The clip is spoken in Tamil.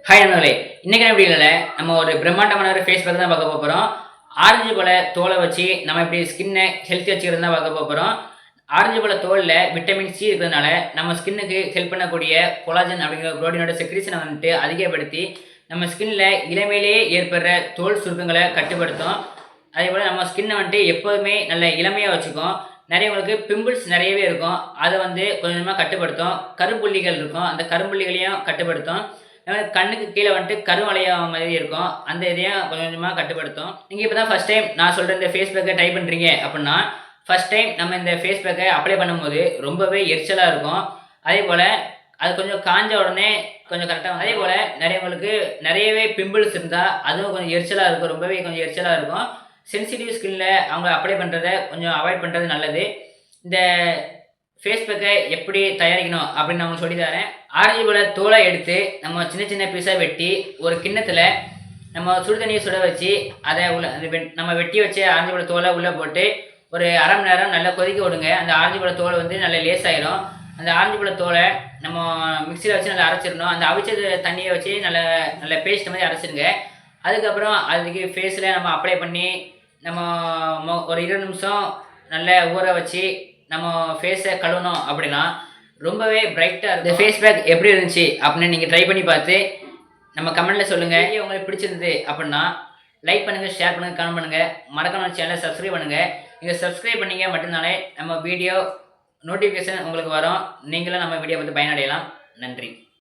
ஹாய் நண்பர்களே, இன்னைக்கு வீடியோவில் நம்ம ஒரு பிரம்மாண்டமான ஒரு ஃபேஸ் பேக் தான் பார்க்க போகிறோம். ஆரஞ்சு பழ தோலை வச்சு நம்ம இப்படி ஸ்கின்னை ஹெல்த்தி வச்சுக்கிறது தான் பார்க்க போகிறோம். ஆரஞ்சு பழ தோலில் விட்டமின் சி இருக்கிறதுனால நம்ம ஸ்கின்னுக்கு ஹெல்ப் பண்ணக்கூடிய கொலாஜன் அப்படிங்கிற புரோட்டீனோட செக்ரீஷனை வந்துட்டு அதிகப்படுத்தி நம்ம ஸ்கின்ல இளமையிலேயே ஏற்படுற தோல் சுருக்கங்களை கட்டுப்படுத்தும். அதே போல் நம்ம ஸ்கின்னை வந்துட்டு எப்போதுமே நல்ல இளமையாக வச்சுக்கும். நிறையவங்களுக்கு பிம்பிள்ஸ் நிறையவே இருக்கும், அதை வந்து கொஞ்சமாக கட்டுப்படுத்தும். கரும்புள்ளிகள் இருக்கும், அந்த கரும்புள்ளிகளையும் கட்டுப்படுத்தும். கண்ணுக்கு கீழே வந்துட்டு கருவளைய மாதிரி இருக்கும், அந்த இதையும் கொஞ்சம் கொஞ்சமாக கட்டுப்படுத்தும். நீங்கள் இப்போ தான் ஃபஸ்ட் டைம் நான் சொல்கிற இந்த ஃபேஸ் பேக்கை ட்ரை பண்ணுறீங்க அப்படின்னா, ஃபஸ்ட் டைம் நம்ம இந்த ஃபேஸ் பேக்கை அப்ளை பண்ணும்போது ரொம்பவே எரிச்சலாக இருக்கும். அதே போல் அது கொஞ்சம் காஞ்ச உடனே கொஞ்சம் கரெக்டாக. அதே போல் நிறையவங்களுக்கு நிறையவே பிம்பிள்ஸ் இருந்தால் அதுவும் கொஞ்சம் எரிச்சலாக இருக்கும், ரொம்பவே கொஞ்சம் எரிச்சலாக இருக்கும். சென்சிட்டிவ் ஸ்கின்னில் அவங்க அப்ளை பண்ணுறதை கொஞ்சம் அவாய்ட் பண்ணுறது நல்லது. இந்த ஃபேஸ் பேக்கை எப்படி தயாரிக்கணும் அப்படின்னு நான் சொல்லி தரேன். ஆரஞ்சு பழ தோலை எடுத்து நம்ம சின்ன சின்ன பீஸாக வெட்டி ஒரு கிண்ணத்தில் நம்ம சுடு தண்ணியை சுட வச்சு அதை நம்ம வெட்டி வச்ச ஆரஞ்சு பழ தோலை உள்ளே போட்டு ஒரு அரை மணி நேரம் நல்லா கொதிக்க விடுங்க. அந்த ஆரஞ்சு பழ தோலை வந்து நல்லா லேசாயிரும். அந்த ஆரஞ்சு பழ தோலை நம்ம மிக்சியில் வச்சு நல்லா அரைச்சிடணும். அந்த அவிச்ச தண்ணியை வச்சு நல்ல பேஸ்ட் மாதிரி அரைச்சிருங்க. அதுக்கப்புறம் அதுக்கு ஃபேஸில் நம்ம அப்ளை பண்ணி நம்ம ஒரு 20 நிமிஷம் நல்லா ஊற வச்சு நம்ம ஃபேஸை கழுவணும் அப்படின்னா ரொம்பவே பிரைட்டாக இருக்கும். இந்த ஃபேஸ் பேக் எப்படி இருந்துச்சு அப்படின்னு நீங்கள் ட்ரை பண்ணி பார்த்து நம்ம கமெண்ட்டில் சொல்லுங்கள். உங்களுக்கு பிடிச்சிருந்தது அப்படின்னா லைக் பண்ணுங்கள், ஷேர் பண்ணுங்கள், கமெண்ட் பண்ணுங்கள். மறக்காம சேனலை சப்ஸ்கிரைப் பண்ணுங்கள். நீங்கள் சப்ஸ்கிரைப் பண்ணிங்க மட்டும்தானே நம்ம வீடியோ நோட்டிஃபிகேஷன் உங்களுக்கு வரும். நீங்களும் நம்ம வீடியோ பார்த்து பயனடையலாம். நன்றி.